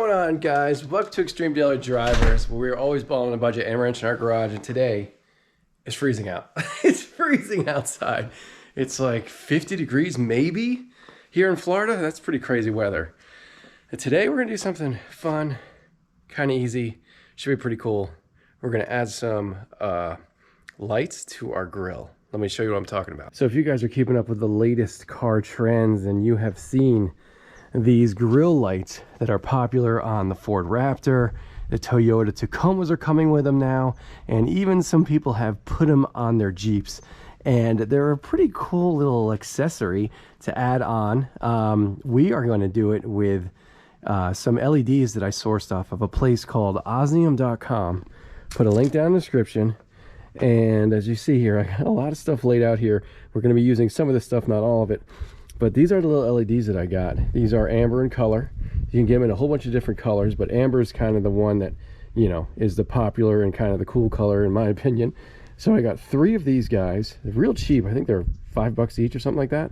going on, guys? Welcome to Extreme Daily Drivers, where we're always balling on a budget and wrench in our garage. And today, it's freezing out. It's freezing outside. It's like 50 degrees, maybe, here in Florida. That's pretty crazy weather. And today, we're going to do something fun, kind of easy. Should be pretty cool. We're going to add some lights to our grill. Let me show you what I'm talking about. So if you guys are keeping up with the latest car trends, and you have seen these grill lights that are popular on the Ford Raptor, the Toyota Tacomas are coming with them now, and even some people have put them on their Jeeps. And they're a pretty cool little accessory to add on. We are going to do it with some LEDs that I sourced off of a place called osmium.com. Put a link down in the description. And as you see here, I got a lot of stuff laid out here. We're going to be using some of this stuff, not all of it. But these are the little LEDs that I got. These are amber in color. You can get them in a whole bunch of different colors, but amber is kind of the one that, you know, is the popular and kind of the cool color in my opinion. So I got 3 of these guys. They're real cheap. I think they're $5 each or something like that.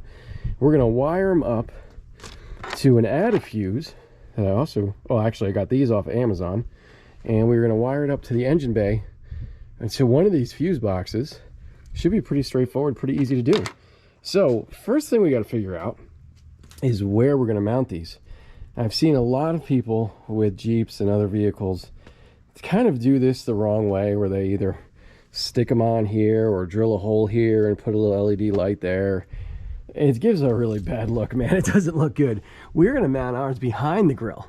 We're going to wire them up to an added fuse that I also, well, actually I got these off of Amazon. And we're going to wire it up to the engine bay and to one of these fuse boxes. Should be pretty straightforward, pretty easy to do. So first thing we got to figure out is where we're going to mount these. I've seen a lot of people with Jeeps and other vehicles kind of do this the wrong way, where they either stick them on here or drill a hole here and put a little LED light there. It gives a really bad look, man. It doesn't look good. We're going to mount ours behind the grill,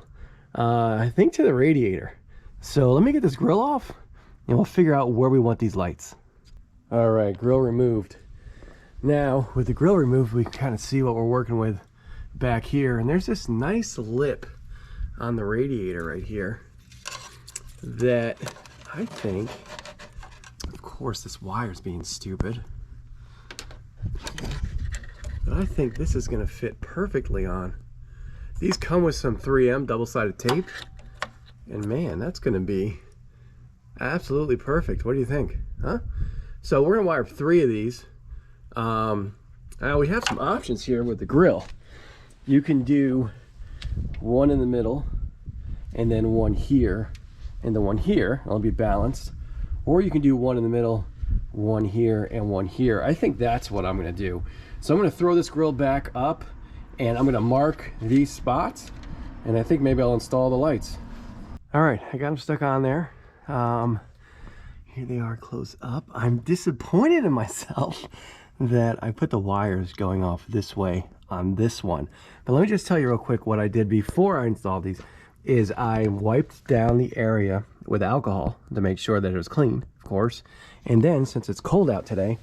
I think to the radiator. So let me get this grill off and we'll figure out where we want these lights. All right, grill removed. Now, with the grill removed, we can kind of see what we're working with back here. And there's this nice lip on the radiator right here that I think, of course, this wire's being stupid, but I think this is going to fit perfectly on. These come with some 3M double-sided tape, and man, that's going to be absolutely perfect. What do you think? Huh? So we're going to wire 3 of these. Now we have some options here with the grill. You can do one in the middle and then one here and the one here. It'll be balanced. Or you can do one in the middle, one here and one here. I think that's what I'm going to do. So I'm going to throw this grill back up and I'm going to mark these spots, and I think maybe I'll install the lights. All right, I got them stuck on there. Here they are close up. I'm disappointed in myself that I put the wires going off this way on this one. But let me just tell you real quick what I did before I installed these is I wiped down the area with alcohol to make sure that it was clean, of course. And then, since it's cold out today,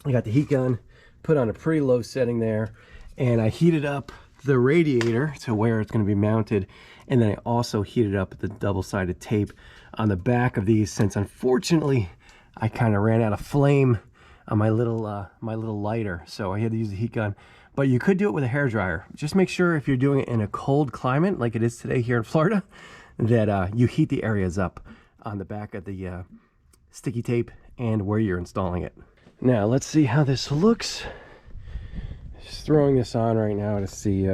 I got the heat gun, put on a pretty low setting there, and I heated up the radiator to where it's going to be mounted. And then I also heated up the double-sided tape on the back of these, since unfortunately I kind of ran out of flame on my little lighter, so I had to use the heat gun. But you could do it with a hairdryer. Just make sure, if you're doing it in a cold climate like it is today here in Florida, that you heat the areas up on the back of the sticky tape and where you're installing it. Now let's see how this looks. Just throwing this on right now to see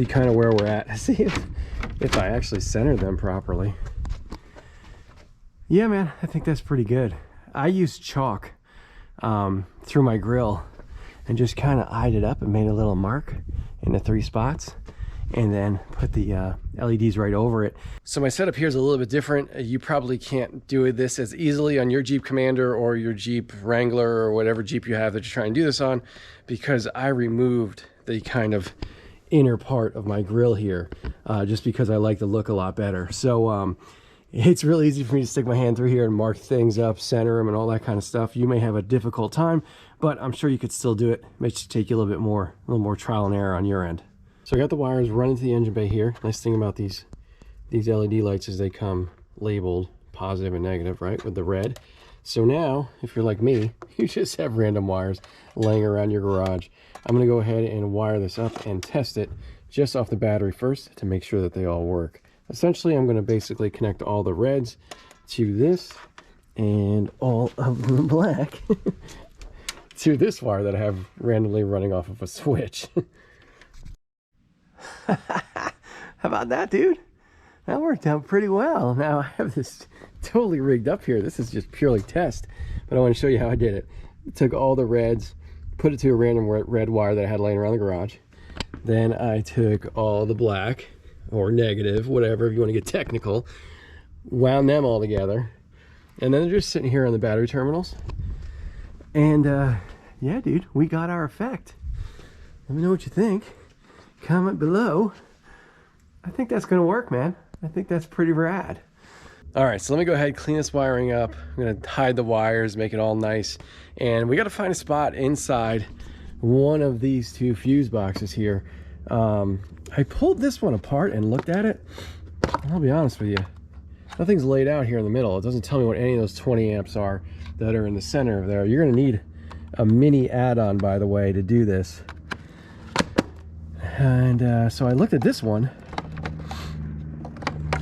kind of where we're at. See if I actually center them properly. Yeah, man, I think that's pretty good. I used chalk through my grill and just kind of eyed it up and made a little mark in the 3 spots, and then put the LEDs right over it. So my setup here is a little bit different. You probably can't do this as easily on your Jeep Commander or your Jeep Wrangler or whatever Jeep you have that you're trying to do this on, because I removed the kind of inner part of my grill here just because I like the look a lot better. So it's really easy for me to stick my hand through here and mark things up, center them, and all that kind of stuff. You may have a difficult time, but I'm sure you could still do it. It may just take you a little more trial and error on your end. So I got the wires running to the engine bay here. Nice thing about these LED lights is they come labeled positive and negative, right, with the red. So now, if you're like me, you just have random wires laying around your garage. I'm going to go ahead and wire this up and test it just off the battery first to make sure that they all work. Essentially, I'm going to basically connect all the reds to this and all of the black to this wire that I have randomly running off of a switch. How about that, dude? That worked out pretty well. Now I have this totally rigged up here. This is just purely test, but I want to show you how I did it. I took all the reds, put it to a random red wire that I had laying around the garage. Then I took all the black, or negative, whatever, if you want to get technical, wound them all together. And then they're just sitting here on the battery terminals. And yeah, dude, we got our effect. Let me know what you think. Comment below. I think that's gonna work, man. I think that's pretty rad. All right, so let me go ahead and clean this wiring up. I'm gonna hide the wires, make it all nice. And we gotta find a spot inside one of these two fuse boxes here. I pulled this one apart and looked at it. I'll be honest with you. Nothing's laid out here in the middle. It doesn't tell me what any of those 20 amps are that are in the center of there. You're gonna need a mini add-on, by the way, to do this. And so I looked at this one.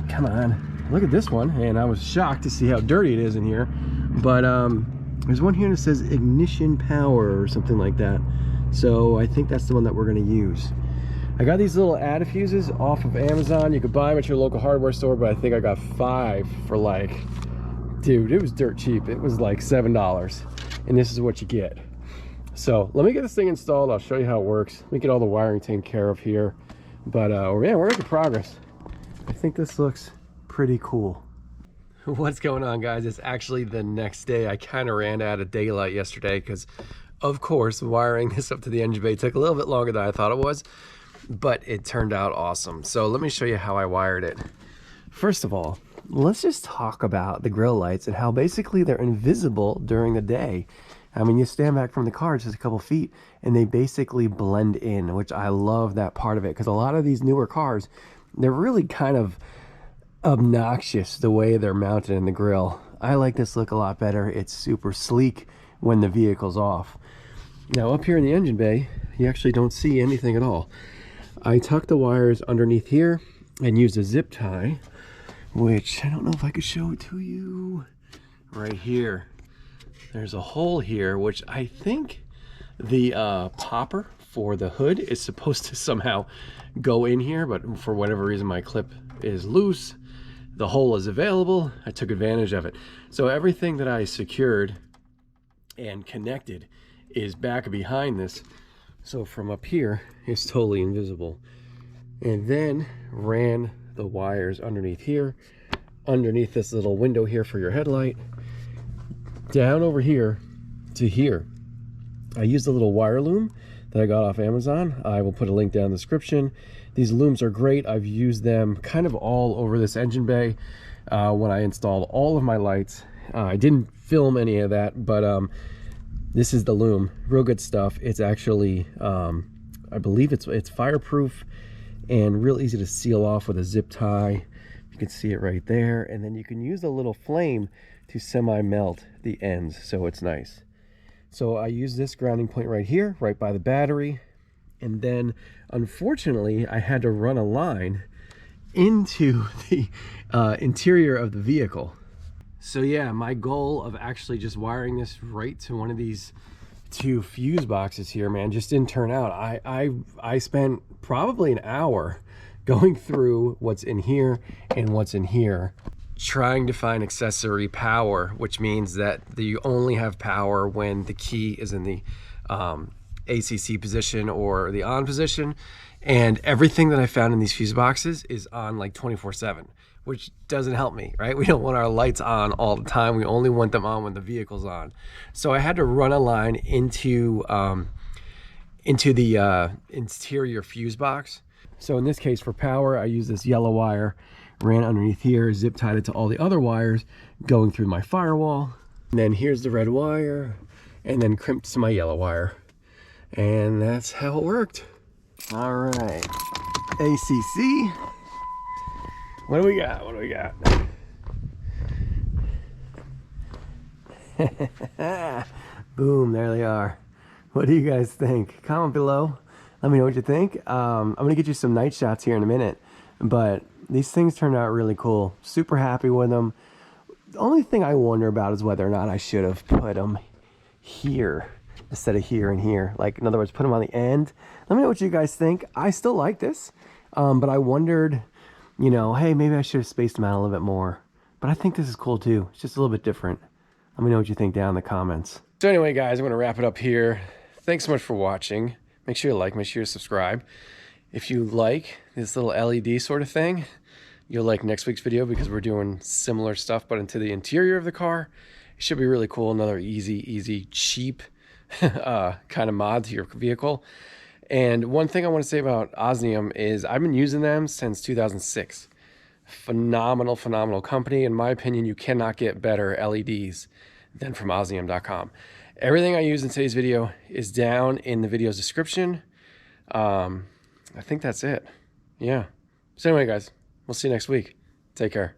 Come on, look at this one, and I was shocked to see how dirty it is in here. But there's one here that says ignition power or something like that. So I think that's the one that we're going to use. I got these little fuses off of Amazon. You could buy them at your local hardware store, but I think I got 5 for like, dude, it was dirt cheap. It was like $7, and this is what you get. So let me get this thing installed. I'll show you how it works. Let me get all the wiring taken care of here. But yeah, we're making progress. I think this looks pretty cool. What's going on, guys? It's actually the next day. I kind of ran out of daylight yesterday because, of course, wiring this up to the engine bay took a little bit longer than I thought it was, but it turned out awesome. So let me show you how I wired it. First of all, let's just talk about the grill lights and how basically they're invisible during the day. I mean, you stand back from the car just a couple feet and they basically blend in, which I love that part of it, because a lot of these newer cars, they're really kind of obnoxious the way they're mounted in the grill. I like this look a lot better. It's super sleek when the vehicle's off. Now up here in the engine bay, you actually don't see anything at all. I tucked the wires underneath here and used a zip tie, which I don't know if I could show it to you. Right here, there's a hole here, which I think the popper for the hood is supposed to somehow go in here, but for whatever reason my clip is loose. The hole is available. I took advantage of it. So everything that I secured and connected is back behind this. So from up here, it's totally invisible. And then ran the wires underneath here, underneath this little window here for your headlight, down over here to here. I used a little wire loom that I got off Amazon. I will put a link down in the description. These looms are great. I've used them kind of all over this engine bay when I installed all of my lights. I didn't film any of that, but this is the loom. Real good stuff. It's actually, I believe it's fireproof and real easy to seal off with a zip tie. You can see it right there. And then you can use a little flame to semi-melt the ends, so it's nice. So I use this grounding point right here, right by the battery. And then, unfortunately, I had to run a line into the interior of the vehicle. So yeah, my goal of actually just wiring this right to one of these two fuse boxes here, man, just didn't turn out. I spent probably an hour going through what's in here and what's in here, trying to find accessory power, which means that you only have power when the key is in the ACC position or the on position. And everything that I found in these fuse boxes is on like 24/7, which doesn't help me, right? We don't want our lights on all the time. We only want them on when the vehicle's on. So I had to run a line into the interior fuse box. So in this case, for power, I use this yellow wire, ran underneath here, zip tied it to all the other wires going through my firewall. And then here's the red wire, and then crimped to my yellow wire. And that's how it worked. All right, ACC. What do we got? What do we got? Boom, there they are. What do you guys think? Comment below. Let me know what you think. I'm gonna get you some night shots here in a minute, but these things turned out really cool. Super happy with them. The only thing I wonder about is whether or not I should have put them here instead of here and here. Like, in other words, put them on the end. Let me know what you guys think. I still like this, but I wondered you know, hey, maybe I should have spaced them out a little bit more. But I think this is cool too. It's just a little bit different. Let me know what you think down in the comments. So anyway, guys, I'm going to wrap it up here. Thanks so much for watching. Make sure you like, make sure you subscribe. If you like this little LED sort of thing, you'll like next week's video because we're doing similar stuff, but into the interior of the car. It should be really cool. Another easy, cheap kind of mod to your vehicle. And one thing I want to say about Osmium is I've been using them since 2006. Phenomenal company. In my opinion, you cannot get better LEDs than from Osmium.com. Everything I use in today's video is down in the video's description. I think that's it. Yeah. So anyway, guys, we'll see you next week. Take care.